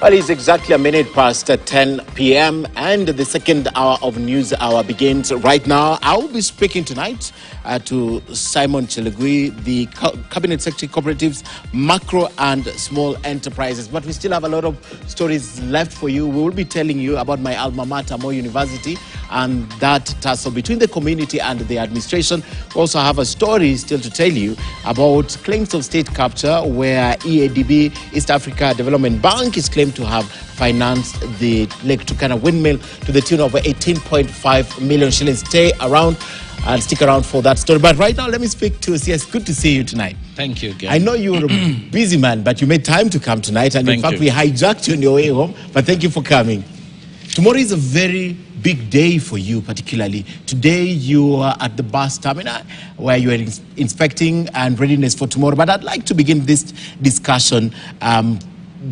Well, it's exactly a minute past 10 p.m. and the second hour of News Hour begins right now. I will be speaking tonight to Simon Chelugui, the Cabinet Secretary Cooperatives, Macro and Small Enterprises. But we still have a lot of stories left for you. We will be telling you about my alma mater, Moi University, and that tussle between the community and the administration. We also have a story still to tell you about claims of state capture where EADB, East Africa Development Bank, is claimed to have financed the Lake Turkana windmill to the tune of 18.5 million shillings. Stay around and stick around for that story. But right now, let me speak to CS. Good to see you tonight. Thank you, Gary. I know you're a busy man, but you made time to come tonight. And in fact, we hijacked you on your way home. But thank you for coming. Tomorrow is a very big day for you, particularly. Today, you are at the bus terminal where you are inspecting and readiness for tomorrow. But I'd like to begin this discussion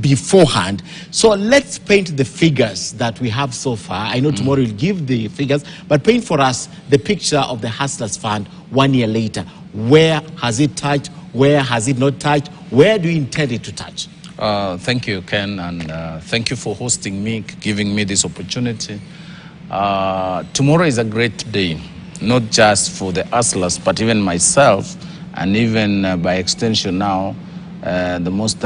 beforehand. So let's paint the figures that we have so far. I know tomorrow you'll give the figures, but paint for us the picture of the Hustlers Fund 1 year later. Where has it touched? Where has it not touched? Where do you intend it to touch? Thank you, Ken, and thank you for hosting me, giving me this opportunity. Tomorrow is a great day, not just for the hustlers, but even myself, and even by extension now, the most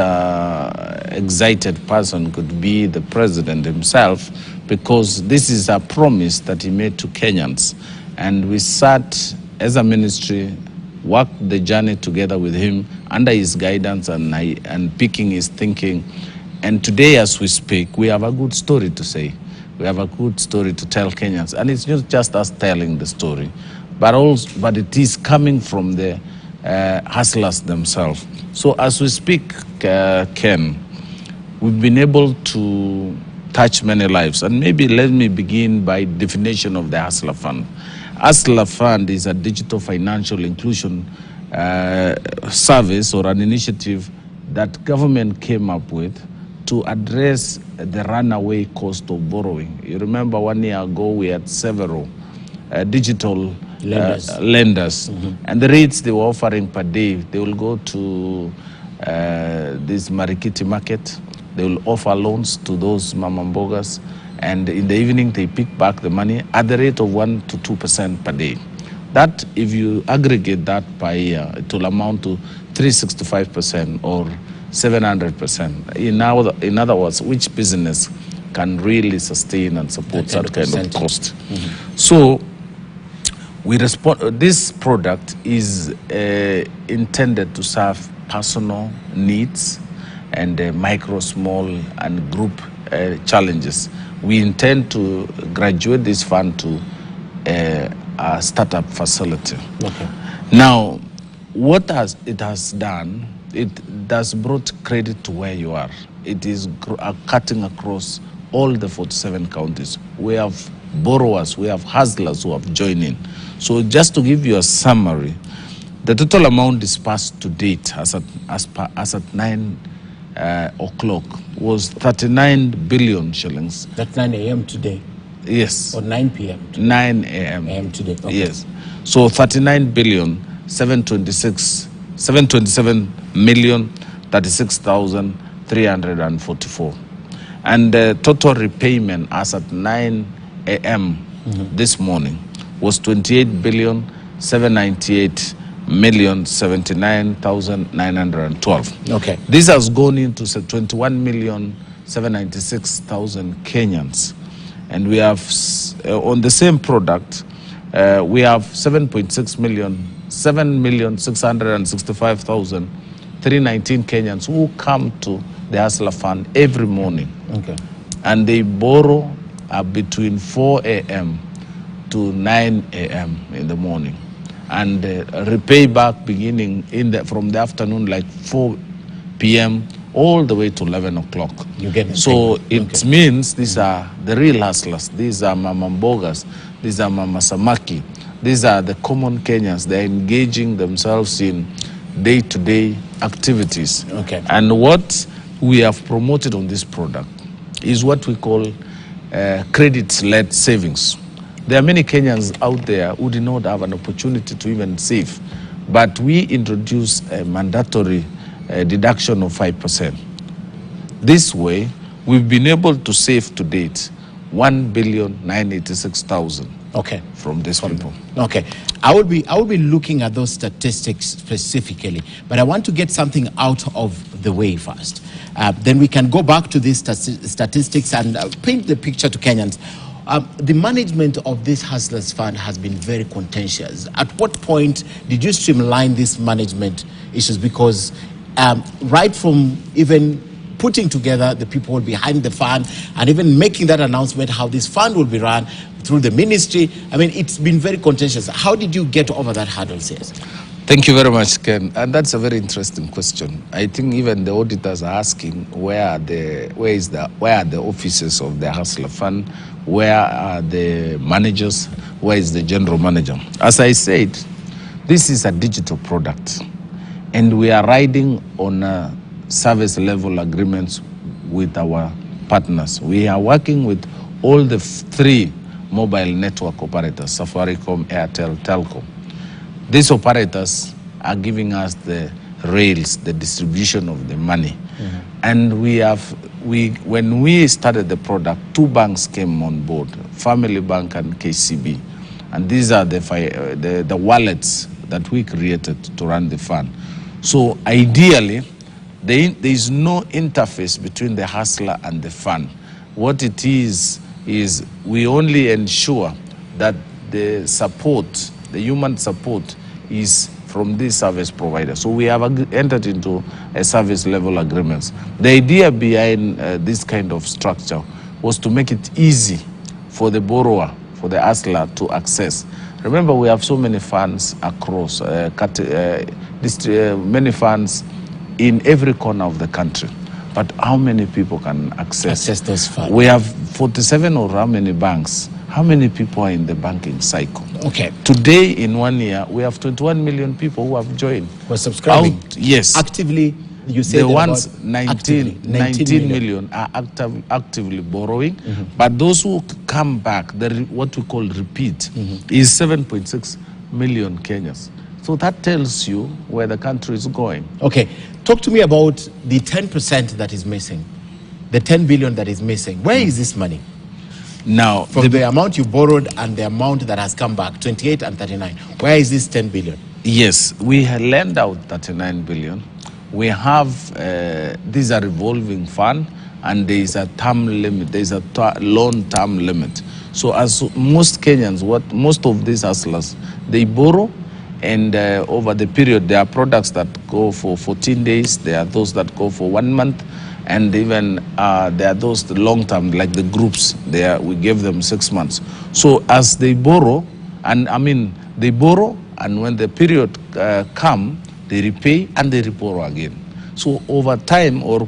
excited person could be the president himself, because this is a promise that he made to Kenyans. And we sat as a ministry, worked the journey together with him under his guidance and picking his thinking. And today, as we speak, we have a good story to say. We have a good story to tell Kenyans. And it's not just us telling the story, but it is coming from the hustlers themselves. So as we speak, Ken, we've been able to touch many lives. And maybe let me begin by definition of the Hustler Fund. Hustler Fund is a digital financial inclusion service or an initiative that government came up with to address the runaway cost of borrowing. You remember 1 year ago we had several digital lenders. And the rates they were offering per day, they will go to this Marikiti market, they will offer loans to those mamambogas, and in the evening they pick back the money at the rate of 1 to 2% per day. That, if you aggregate that per year, it will amount to 365% or 700%. In other words, which business can really sustain and support that kind of cost? So we respond. This product is intended to serve personal needs and micro, small, and group challenges. We intend to graduate this fund to a startup facility. Okay. Now, what it has done, it has brought credit to where you are. It is cutting across all the 47 counties. We have borrowers, we have hustlers who have joined in. So just to give you a summary, the total amount disbursed to date as at 9 o'clock was 39 billion shillings. That's 9 a.m. today? Yes. Or 9 p.m. today? 9 a.m. a.m. today. Okay. Yes. So 39 billion, 727 million, 36,344. And the total repayment as at 9 a.m. this morning was 28 billion, 798 million, 79,912. Okay. This has gone into 21 million, 796,000 Kenyans. And we have, on the same product, we have 7.6 million, 7,665,319 Kenyans who come to the Hustler Fund every morning. Okay. And they borrow between 4 a.m. to 9 a.m. in the morning. And repay back beginning from the afternoon, like 4 p.m. all the way to 11 o'clock. So it means these are the real hustlers. These are mamambogas. These are mamasamaki. These are the common Kenyans. They're engaging themselves in day-to-day activities. Okay. And what we have promoted on this product is what we call credit-led savings. There are many Kenyans out there who do not have an opportunity to even save, but we introduce a mandatory deduction of 5%. This way, we've been able to save to date 1,986,000. Okay. From these people. Okay. I will be looking at those statistics specifically, but I want to get something out of the way first. Then we can go back to these statistics and paint the picture to Kenyans. The management of this Hustlers Fund has been very contentious. At what point did you streamline these management issues? Because right from even putting together the people behind the fund and even making that announcement how this fund will be run through the ministry, I mean, it's been very contentious. How did you get over that hurdle, Sis? Thank you very much, Ken. And that's a very interesting question. I think even the auditors are asking where are the offices of the Hustler Fund, where are the managers, where is the general manager? As I said, this is a digital product, and we are riding on service level agreements with our partners. We are working with all the three mobile network operators, Safaricom, Airtel, Telco. These operators are giving us the rails, the distribution of the money. And when we started the product, two banks came on board, Family Bank and KCB. And these are the wallets that we created to run the fund. So ideally, there is no interface between the hustler and the fund. What it is we only ensure that the support, the human support, is from this service provider. So we have entered into a service level agreements. The idea behind this kind of structure was to make it easy for the borrower, for the hustler to access. Remember, we have so many funds across, many funds in every corner of the country. But how many people can access those funds? We have 47 or how many banks? How many people are in the banking cycle? Okay. Today, in 1 year, we have 21 million people who have joined. Who are subscribing? Yes. Actively, you say the ones 19 million are actively borrowing. But those who come back, what we call repeat, is 7.6 million Kenyans. So that tells you where the country is going. Okay. Talk to me about the 10% that is missing, the 10 billion that is missing. Where is this money? Now, from the amount you borrowed and the amount that has come back, 28 and 39, where is this 10 billion? Yes, we lend out 39 billion. We have, these are revolving fund, and there is a term limit, there is a loan term limit. So as most Kenyans, most of these hustlers, they borrow, and over the period, there are products that go for 14 days, there are those that go for 1 month, and even there are those long-term, like the groups, we give them 6 months. So as they borrow, they borrow, and when the period come, they repay and they borrow again. So over time or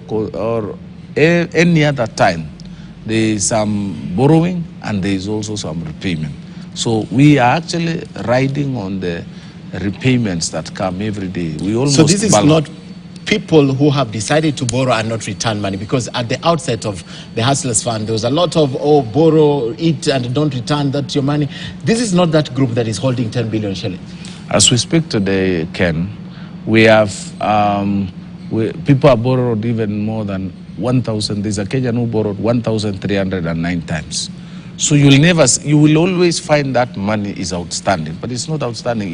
any other time, there is some borrowing and there is also some repayment. So we are actually riding on the repayments that come every day. So this is not people who have decided to borrow and not return money, because at the outset of the Hustlers Fund, there was a lot of, borrow, eat, and don't return, that's your money. This is not that group that is holding 10 billion shillings. As we speak today, Ken, we have, people have borrowed even more than 1,000. There's a Kenyan who borrowed 1,309 times. So you will always find that money is outstanding, but it's not outstanding.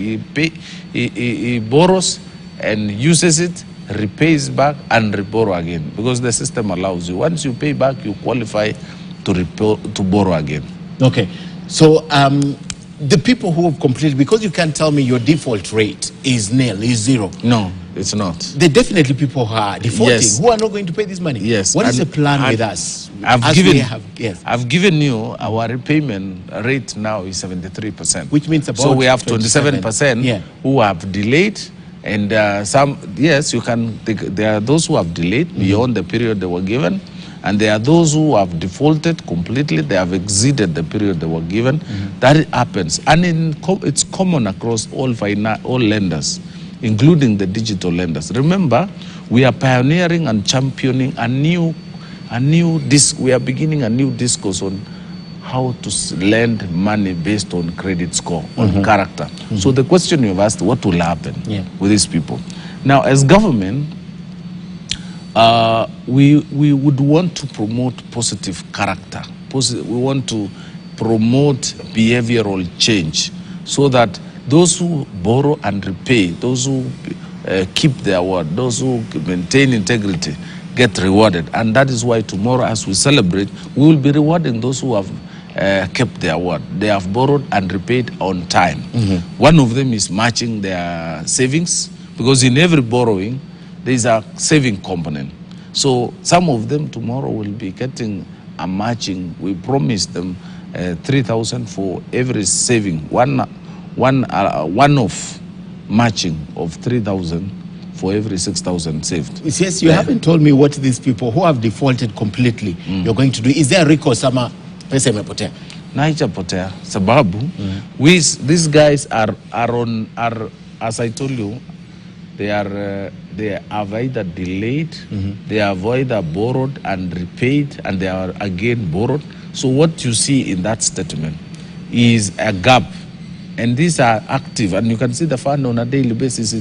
He borrows and uses it, repays back and reborrow again, because the system allows you. Once you pay back, you qualify to borrow again. Okay, so the people who have completed, because you can't tell me your default rate is nil, is zero. No, it's not. There are definitely people who are defaulting, yes, who are not going to pay this money. Yes. What is the plan with us? I've given you our repayment rate now is 73%. Which means about, so we have 27% who have delayed, and yes, you can. There are those who have delayed beyond the period they were given, and there are those who have defaulted completely. They have exceeded the period they were given. That happens, and it's common across all lenders, including the digital lenders. Remember, we are pioneering and championing we are beginning a new discourse on how to lend money based on credit score, on character. So the question you've asked, what will happen with these people? Now, as government, We would want to promote positive character. We want to promote behavioral change so that those who borrow and repay, those who keep their word, those who maintain integrity, get rewarded. And that is why tomorrow, as we celebrate, we will be rewarding those who have kept their word. They have borrowed and repaid on time. One of them is matching their savings, because in every borrowing, there is a saving component. So some of them tomorrow will be getting a matching. We promise them 3,000 for every saving, one-off matching of 3,000 for every 6,000 saved. Yes, you haven't told me what these people who have defaulted completely you're going to do. Is there a recourse? Pesa imepotea. Naicha potea. Sababu, these guys are as I told you, they have either delayed, they have either borrowed and repaid, and they are again borrowed. So what you see in that statement is a gap, and these are active, and you can see the fund on a daily basis.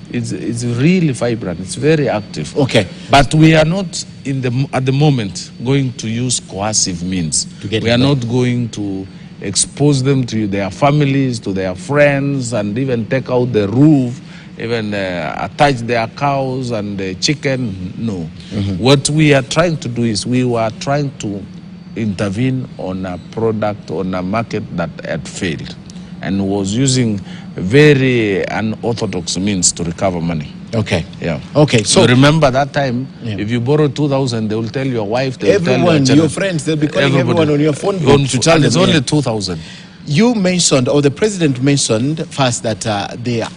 It's really vibrant. It's very active. Okay, but we are not at the moment going to use coercive means. We are not going to expose them to their families, to their friends, and even take out the roof, even attach their cows and the chicken. No. What we are trying to do is we were trying to intervene on a product, on a market that had failed, and was using very unorthodox means to recover money. Okay. Yeah. Okay. So remember that time, if you borrow 2,000, they will tell your wife, they will everyone, tell your friends, they'll be calling everyone on your phone. And it's only 2,000. You mentioned, or the president mentioned first, that the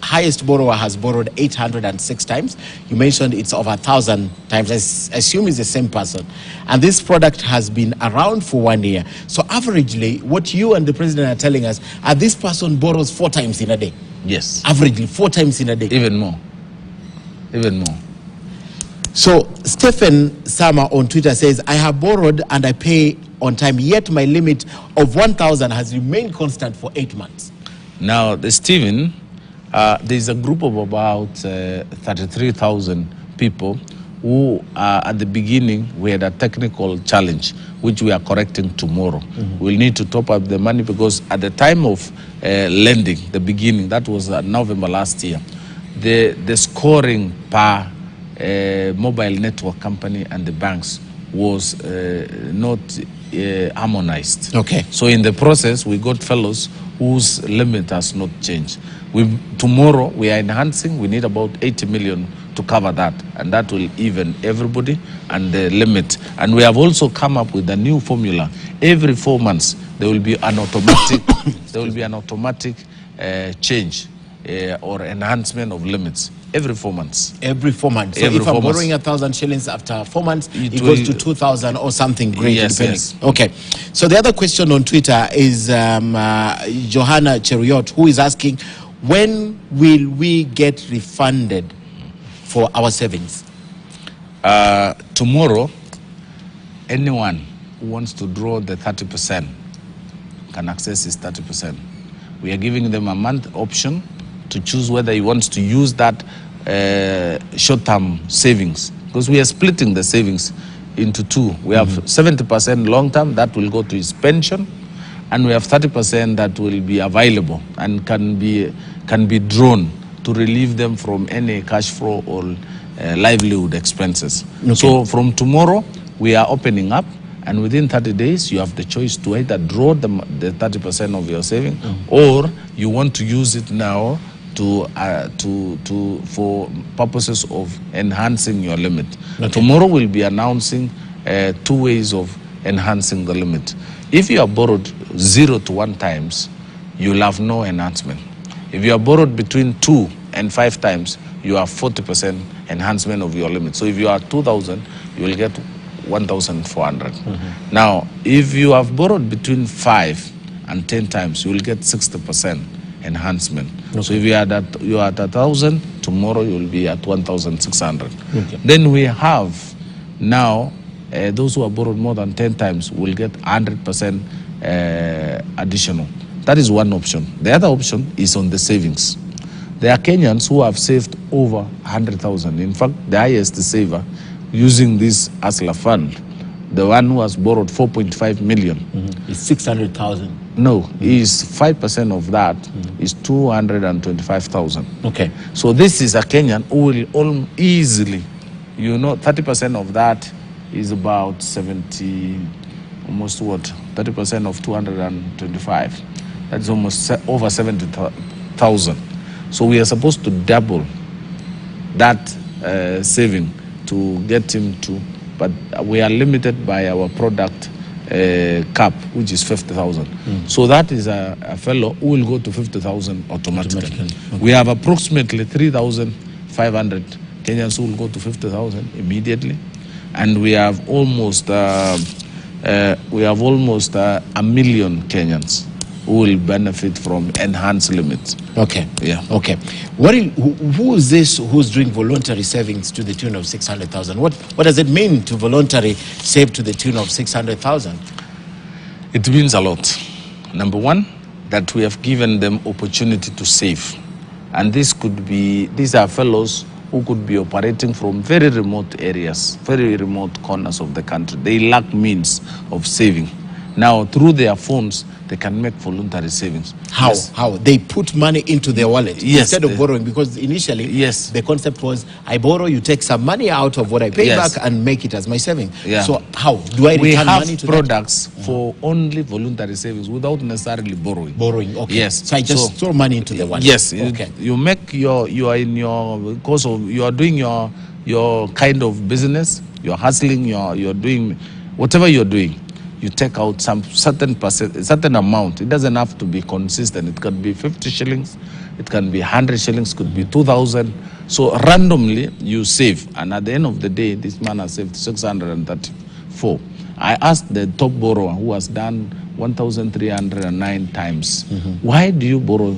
highest borrower has borrowed 806 times. You mentioned it's over 1,000 times. I assume it's the same person. And this product has been around for 1 year. So averagely, what you and the president are telling us, this person borrows 4 times in a day. Yes. Averagely 4 times in a day. Even more. Even more. So Stephen Sama on Twitter says, I have borrowed and I pay on time, yet my limit of 1,000 has remained constant for 8 months. Now, Stephen, there's a group of about 33,000 people who at the beginning we had a technical challenge which we are correcting tomorrow. We'll need to top up the money because at the time of lending, the beginning, that was November last year, the scoring per mobile network company and the banks was not harmonized. Okay. So in the process, we got fellows whose limit has not changed. Tomorrow, we are enhancing. We need about 80 million to cover that, and that will even everybody and the limit. And we have also come up with a new formula. Every 4 months, there will be an automatic change or enhancement of limits. Every 4 months. Every 4 months. So if I'm borrowing 1,000 shillings after 4 months, it goes to 2,000 or something great. Yes, yes. Okay. So the other question on Twitter is Johanna Cheruyot, who is asking, when will we get refunded for our savings? Tomorrow, anyone who wants to draw the 30% can access his 30%. We are giving them a month option to choose whether he wants to use that short-term savings, because we are splitting the savings into two. We have 70% long-term that will go to his pension, and we have 30% that will be available and can be drawn to relieve them from any cash flow or livelihood expenses. Okay. So from tomorrow, we are opening up, and within 30 days, you have the choice to either draw the 30% of your saving, or you want to use it now for purposes of enhancing your limit. Okay. Tomorrow we'll be announcing 2 ways of enhancing the limit. If you have borrowed 0 to 1 times, you'll have no enhancement. If you have borrowed between 2 and 5 times, you have 40% enhancement of your limit. So if you are 2,000, you will get 1,400. Now, if you have borrowed between 5 and 10 times, you will get 60% enhancement. Okay. So if you are at 1,000, tomorrow you will be at 1,600. Okay. Then we have now those who have borrowed more than 10 times will get 100% additional. That is one option. The other option is on the savings. There are Kenyans who have saved over 100,000. In fact, the highest saver using this Hustler Fund, the one who has borrowed 4.5 million. Is 600,000. No, is 5% of that is 225,000. Okay. So this is a Kenyan who will easily, 30% of that is about 70, almost what? 30% of 225. That's almost over 70,000. So we are supposed to double that saving to get him to, but we are limited by our product cap, which is 50,000. So that is a fellow who will go to 50,000 automatically. Okay. We have approximately 3,500 Kenyans who will go to 50,000 immediately, and we have almost a million Kenyans who will benefit from enhanced limits. Okay. Yeah. Okay. Who is this who's doing voluntary savings to the tune of 600,000? What does it mean to voluntarily save to the tune of 600,000? It means a lot. Number one, that we have given them opportunity to save. And these are fellows who could be operating from very remote areas, very remote corners of the country. They lack means of saving. Now, through their phones, they can make voluntary savings. How? Yes. How? They put money into their wallet instead of borrowing, because initially the concept was, I borrow, you take some money out of what I pay back and make it as my saving. Yeah. So how? Do I return money to that? We have products for only voluntary savings without necessarily borrowing. Borrowing, okay. Yes. So I just throw money into the wallet. Yes. Okay. You make you are doing your kind of business, you're hustling, you're doing whatever you're doing. You take out some certain amount. It doesn't have to be consistent. It can be 50 shillings, it can be 100 shillings, could be 2,000. So randomly you save, and at the end of the day, this man has saved 634. I asked the top borrower who has done 1,309 times, why do you borrow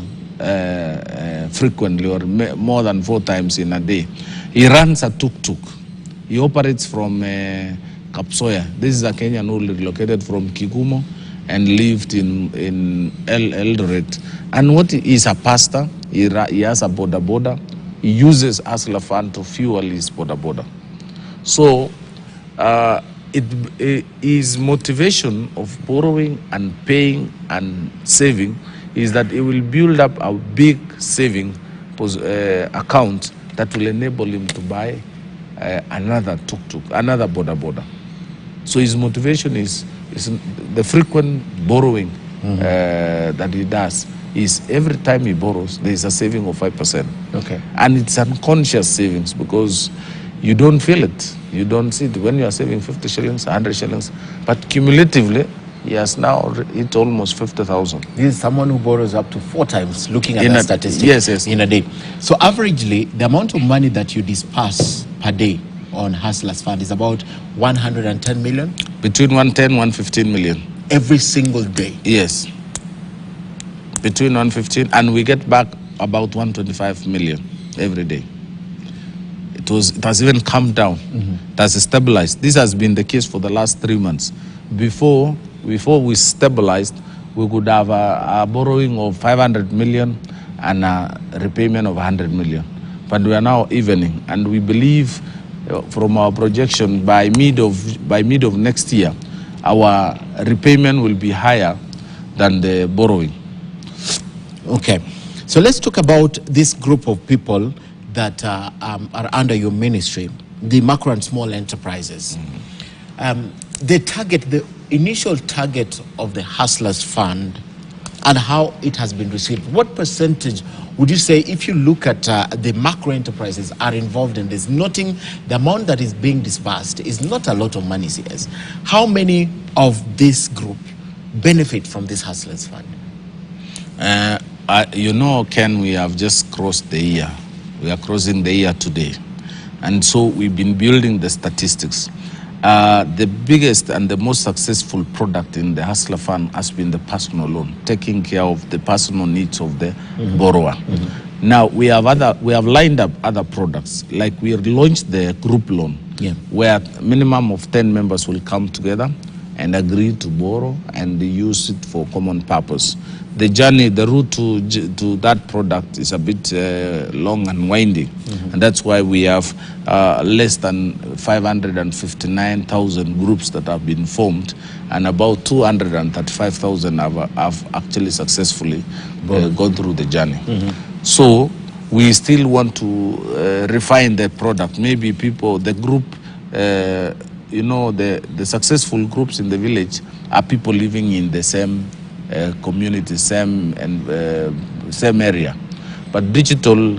frequently or more than 4 times in a day? He runs a tuk-tuk. He operates from Kapsoya. This is a Kenyan who relocated from Kigumo and lived in Eldoret. And what is a pastor? He has a boda. He uses Hustler Fund to fuel his boda. So his motivation of borrowing and paying and saving is that it will build up a big saving account that will enable him to buy another tuk-tuk, another boda. So his motivation is the frequent borrowing that he does is every time he borrows, there is a saving of 5%. Okay. And it's unconscious savings because you don't feel it. You don't see it when you are saving 50 shillings, 100 shillings. But cumulatively, he has now hit almost 50,000. This is someone who borrows up to 4 times, looking at the statistics in a day. So averagely, the amount of money that you disperse per day on Hustlers Fund is about 110 million? Between 110 115 million. Every single day? Yes. Between 115, and we get back about 125 million every day. It has even come down. It has stabilized. This has been the case for the last 3 months. Before we stabilized, we could have a borrowing of 500 million and a repayment of 100 million. But we are now evening, and we believe from our projection by mid of next year, our repayment will be higher than the borrowing. Okay, so let's talk about this group of people that are under your ministry, the macro and small enterprises. The initial target of the Hustlers Fund and how it has been received. What percentage would you say, if you look at the macro enterprises are involved in this, noting the amount that is being disbursed is not a lot of money, CS. How many of this group benefit from this Hustlers Fund? Ken, we have just crossed the year. We are crossing the year today. And so we've been building the statistics. The biggest and the most successful product in the Hustler Fund has been the personal loan, taking care of the personal needs of the borrower. Now we have lined up other products, like we launched the group loan, where a minimum of 10 members will come together and agree to borrow and use it for common purpose. The journey, the route to that product is a bit long and winding, and that's why we have less than 559,000 groups that have been formed, and about 235,000 have actually successfully gone through the journey. So we still want to refine the product. Maybe people, the group, you know, the successful groups in the village are people living in the same community, same area. But digital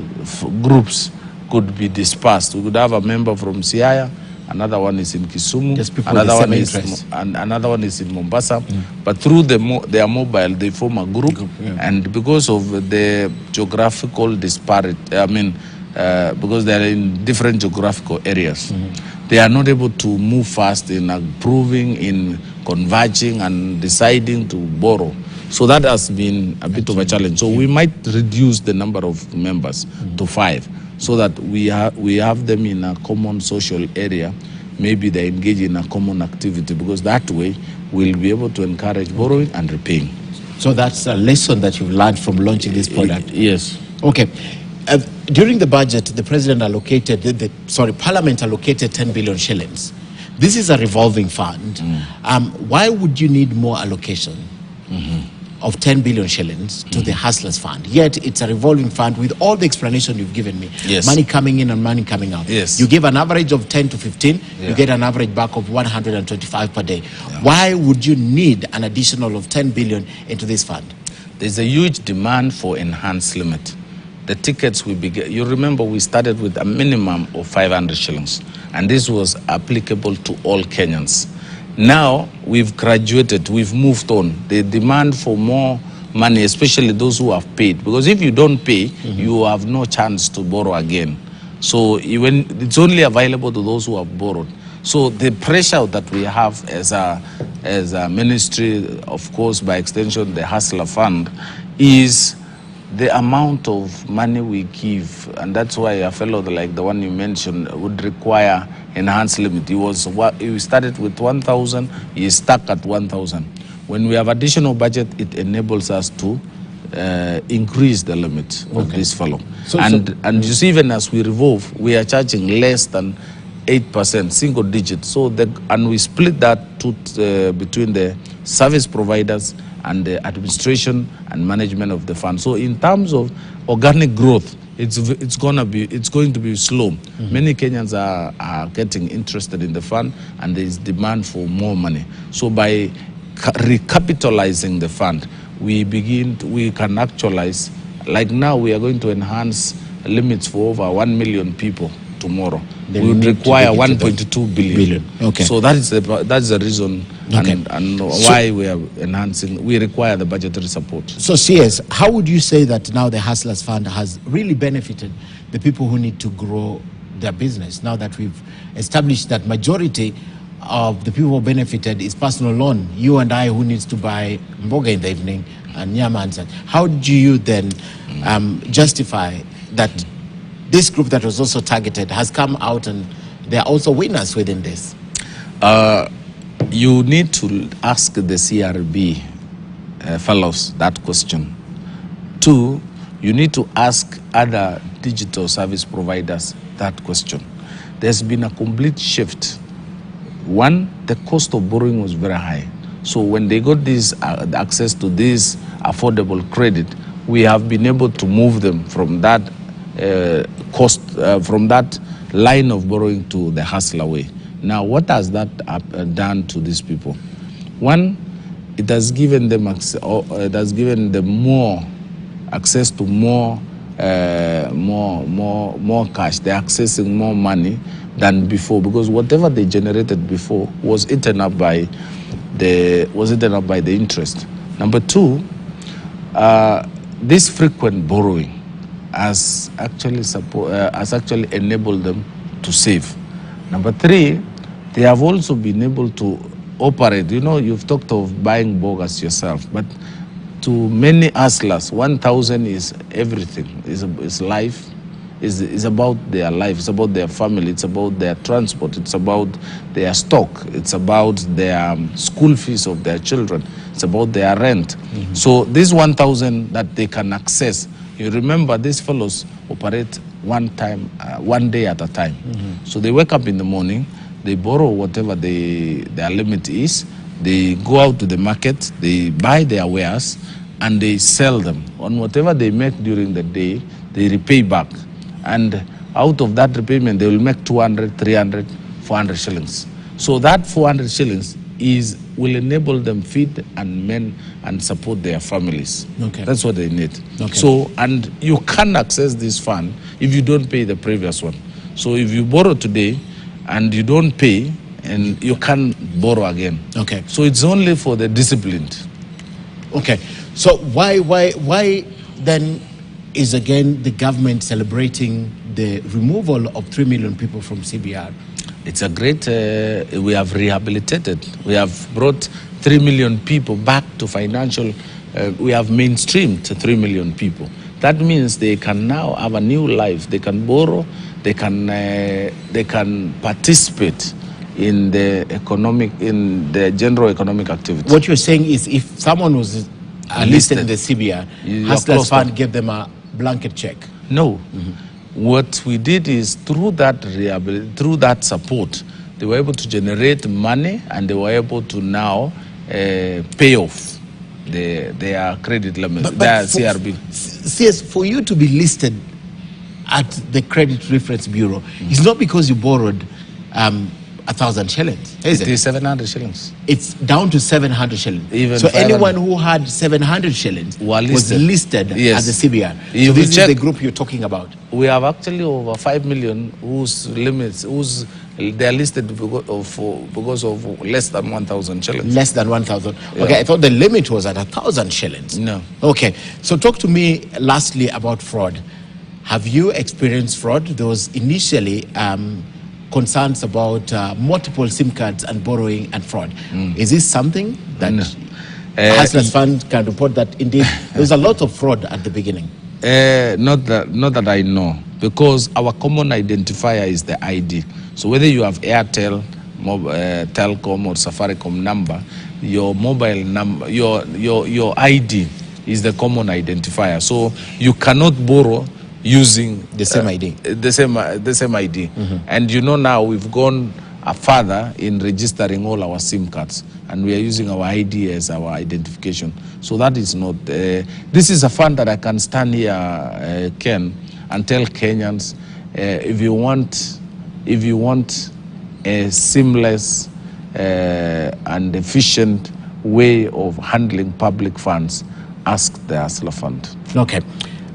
groups could be dispersed. We could have a member from Siaya, another one is in Kisumu, another one is in Mombasa. But through their mobile, they form a group, and because of the geographical disparity, because they are in different geographical areas, they are not able to move fast in approving, in converging and deciding to borrow. So that has been a bit of a challenge. So we might reduce the number of members to 5, so that we have them in a common social area. Maybe they engage in a common activity, because that way we'll be able to encourage borrowing and repaying. So that's a lesson that you've learned from launching this product? Yes. Okay. During the budget, the president allocated, Parliament allocated 10 billion shillings. This is a revolving fund. Why would you need more allocation of 10 billion shillings to the Hustlers Fund? Yet it's a revolving fund with all the explanation you've given me. Yes. Money coming in and money coming out. Yes. You give an average of 10 to 15, you get an average back of 125 per day. Why would you need an additional of 10 billion into this fund? There's a huge demand for enhanced limit. The tickets you remember we started with a minimum of 500 shillings, and this was applicable to all Kenyans. Now we've graduated, we've moved on. The demand for more money, especially those who have paid, because if you don't pay, you have no chance to borrow again. So it's only available to those who have borrowed. So the pressure that we have as a ministry, of course, by extension, the Hustler Fund, is the amount of money we give, and that's why a fellow like the one you mentioned would require enhanced limit. He started with 1,000, he is stuck at 1,000. When we have additional budget, it enables us to increase the limit of this fellow. And you see, even as we revolve, we are charging less than 8%, single digit. And we split that between the service providers and the administration and management of the fund. So in terms of organic growth, it's going to be slow. Many Kenyans are getting interested in the fund, and there is demand for more money. So by recapitalizing the fund, we can actualize. Like now, we are going to enhance limits for over 1 million people tomorrow. We would require 1.2 billion. Okay. So that's the reason and why we are enhancing. We require the budgetary support. So CS, how would you say that now the Hustlers Fund has really benefited the people who need to grow their business, now that we've established that majority of the people who benefited is personal loan, you and I who needs to buy mboga in the evening and nyama and such? How do you then justify that this group that was also targeted has come out and they are also winners within this? You need to ask the CRB fellows that question. 2, you need to ask other digital service providers that question. There's been a complete shift. 1, the cost of borrowing was very high. So when they got this access to this affordable credit, we have been able to move them from that from that line of borrowing to the hustler way. Now, what has that done to these people? 1, it has given them more access to more cash. They're accessing more money than before, because whatever they generated before was eaten up by the interest. Number 2, this frequent borrowing has actually enabled them to save. Number 3, they have also been able to operate. You know, you've talked of buying bogus yourself, but to many hustlers, 1,000 is everything. It's life, is about their life, it's about their family, it's about their transport, it's about their stock, it's about their school fees of their children, it's about their rent. So this 1,000 that they can access, you remember these fellows operate one day at a time. So they wake up in the morning, they borrow whatever their limit is, they go out to the market, they buy their wares, and they sell them. On whatever they make during the day, they repay back. And out of that repayment, they will make 200, 300, 400 shillings. So that 400 shillings will enable them feed and men and support their families. Okay. That's what they need. Okay. So, and you can't access this fund if you don't pay the previous one. So if you borrow today and you don't pay, and you can't borrow again. Okay. So it's only for the disciplined. Okay. So why then is again the government celebrating the removal of 3 million people from CBR? It's a great, we have rehabilitated. We have brought 3 million people back to financial, we have mainstreamed 3 million people. That means they can now have a new life. They can borrow, they can participate in the general economic activity. What you're saying is if someone was listed in the CBR, Hustlers Fund gave them a blanket check? No. What we did is through that support, they were able to generate money and they were able to now pay off their credit limits, their CRB. CS, for you to be listed at the Credit Reference Bureau, it's not because you borrowed 1,000 shillings, is it? It is 700 shillings. It's down to 700 shillings. Even so anyone who had 700 shillings was listed yes. at the CBR. So this is the group you're talking about. We have actually over 5 million whose limits, they're listed because of less than 1,000 shillings. Less than 1,000. Yeah. Okay, I thought the limit was at 1,000 shillings. No. Okay, so talk to me lastly about fraud. Have you experienced fraud? There was initially concerns about multiple SIM cards and borrowing and fraud. Is this something that Hustlers Fund can report that indeed there was a lot of fraud at the beginning? Not that I know, because our common identifier is the ID. So whether you have Airtel, Telcom or Safaricom number, your mobile number, your ID is the common identifier. So you cannot borrow using the same ID. The same ID. And you know now we've gone further in registering all our SIM cards, and we are using our ID as our identification. So that is not, this is a fund that I can stand here, Ken, and tell Kenyans, if you want a seamless and efficient way of handling public funds, ask the Hustler Fund. Okay.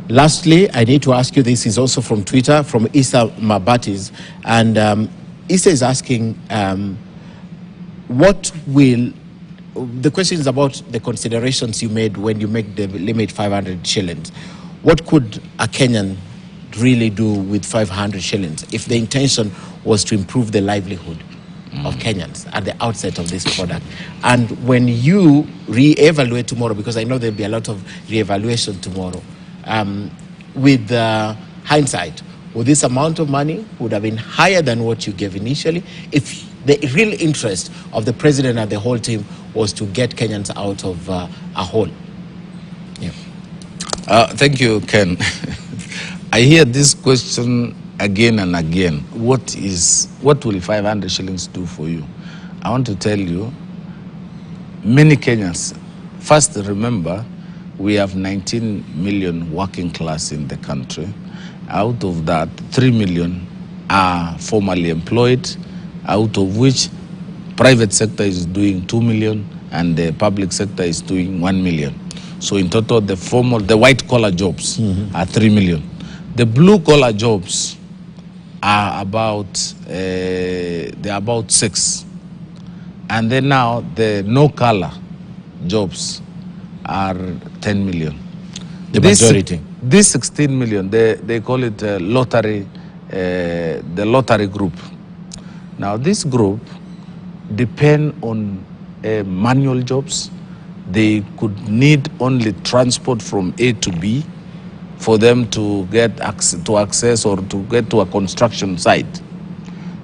Lastly, I need to ask you, this is also from Twitter, from Issa Mabatis. And Issa is asking, the question is about the considerations you made when you make the limit 500 shillings. What could a Kenyan really do with 500 shillings if the intention was to improve the livelihood of Kenyans at the outset of this product? And when you re-evaluate tomorrow, because I know there'll be a lot of re-evaluation tomorrow, with hindsight, would this amount of money would have been higher than what you gave initially if the real interest of the president and the whole team was to get Kenyans out of a hole? Yeah. Thank you, Ken. I hear this question again and again. What will 500 shillings do for you? I want to tell you, many Kenyans, first remember, we have 19 million working class in the country. Out of that, 3 million are formally employed, out of which private sector is doing 2 million and the public sector is doing 1 million. So in total, the white collar jobs are 3 million. The blue collar jobs are about 6. And then now the no color jobs are 10 million. The majority. This 16 million, they call it lottery, the lottery group. Now this group depend on manual jobs. They could need only transport from A to B, for them to get access or to get to a construction site.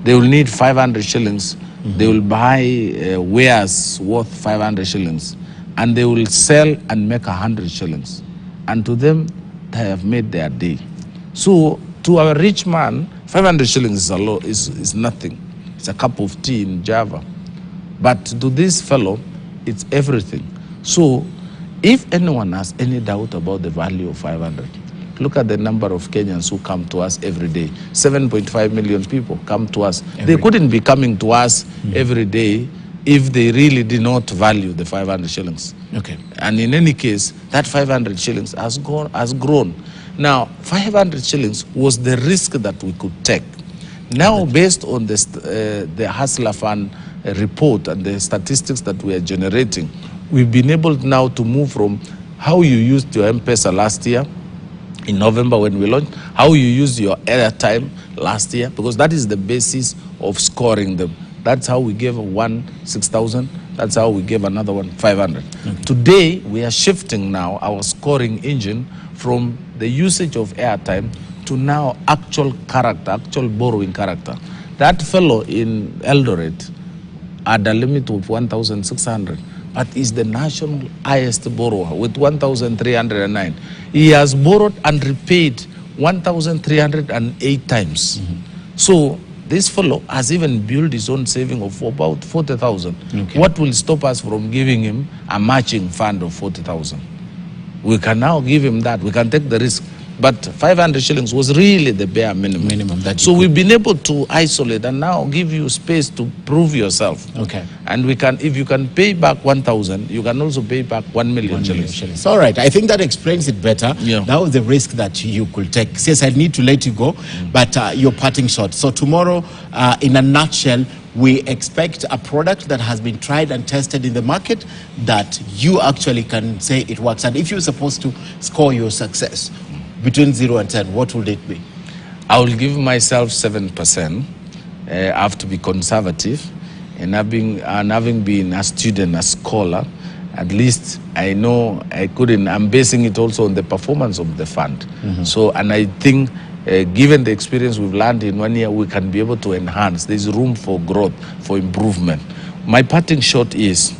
They will need 500 shillings. They will buy wares worth 500 shillings, and they will sell and make 100 shillings. And to them, they have made their day. So to a rich man, 500 shillings is nothing. It's a cup of tea in Java. But to this fellow, it's everything. So if anyone has any doubt about the value of 500, look at the number of Kenyans who come to us every day. 7.5 million people come to us. They couldn't be coming to us every day if they really did not value the 500 shillings. Okay. And in any case, that 500 shillings has grown. Now, 500 shillings was the risk that we could take. Now, based on the Hustler Fund report and the statistics that we are generating, we've been able now to move from how you used your M-Pesa last year, in November when we launched, how you used your airtime last year, because that is the basis of scoring them. That's how we gave one 6,000. That's how we gave another one 500. Okay. Today, we are shifting now our scoring engine from the usage of airtime to now actual character, actual borrowing character. That fellow in Eldoret had a limit of 1,600. but is the national highest borrower with 1,309. He has borrowed and repaid 1,308 times. So this fellow has even built his own saving of about 40,000. Okay. What will stop us from giving him a matching fund of 40,000? We can now give him that. We can take the risk. But 500 shillings was really the bare minimum. So we've been able to isolate and now give you space to prove yourself. Okay. And we can, if you can pay back 1,000, you can also pay back 1 million shillings. All right. I think that explains it better. Yeah. That was the risk that you could take. Yes, I need to let you go, but you're parting short. So tomorrow, in a nutshell, we expect a product that has been tried and tested in the market that you actually can say it works. And if you're supposed to score your success between 0 and 10, what would it be? I will give myself 7%. I have to be conservative. And having been a student, a scholar, at least I know I'm basing it also on the performance of the fund. So, and I think given the experience we've learned in 1 year, we can be able to enhance. There's room for growth, for improvement. My parting shot is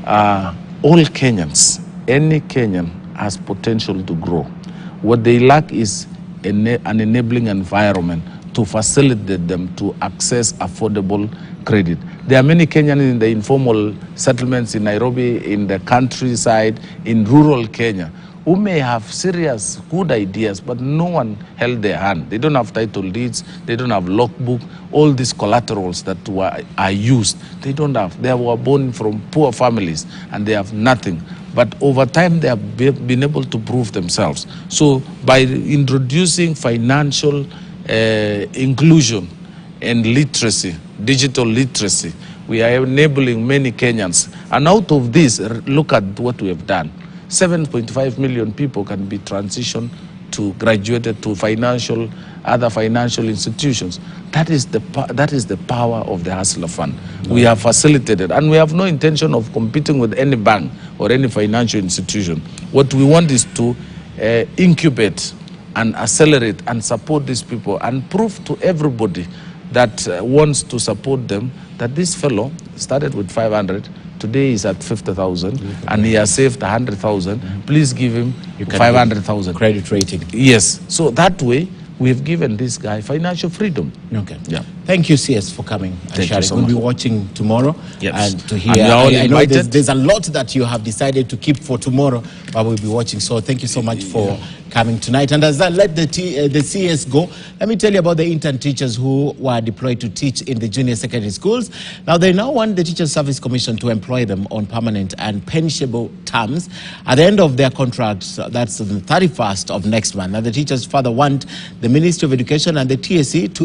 all Kenyans, any Kenyan has potential to grow. What they lack is an enabling environment to facilitate them to access affordable credit. There are many Kenyans in the informal settlements in Nairobi, in the countryside, in rural Kenya, who may have serious, good ideas, but no one held their hand. They don't have title deeds, they don't have logbook, all these collaterals that are used, they don't have. They were born from poor families and they have nothing. But over time, they have been able to prove themselves. So by introducing financial inclusion and literacy, digital literacy, we are enabling many Kenyans. And out of this, look at what we have done. 7.5 million people can be transitioned to graduated to other financial institutions. That is the power of the Hustler Fund. We have facilitated, and we have no intention of competing with any bank or any financial institution. What we want is to incubate and accelerate and support these people and prove to everybody that wants to support them that this fellow started with 500. Today he's at 50,000 and he has saved 100,000. Please give him 500,000 credit rating. Yes. So that way we've given this guy financial freedom. Okay. Yeah. Thank you, CS, for coming and sharing. So we'll be watching tomorrow and to hear. I know there's a lot that you have decided to keep for tomorrow, but we'll be watching. So thank you so much for coming tonight. And as I let the CS go, let me tell you about the intern teachers who were deployed to teach in the junior secondary schools. Now they now want the Teachers Service Commission to employ them on permanent and pensionable terms at the end of their contracts. That's the 31st of next month. Now the teachers further want the Ministry of Education and the TSC to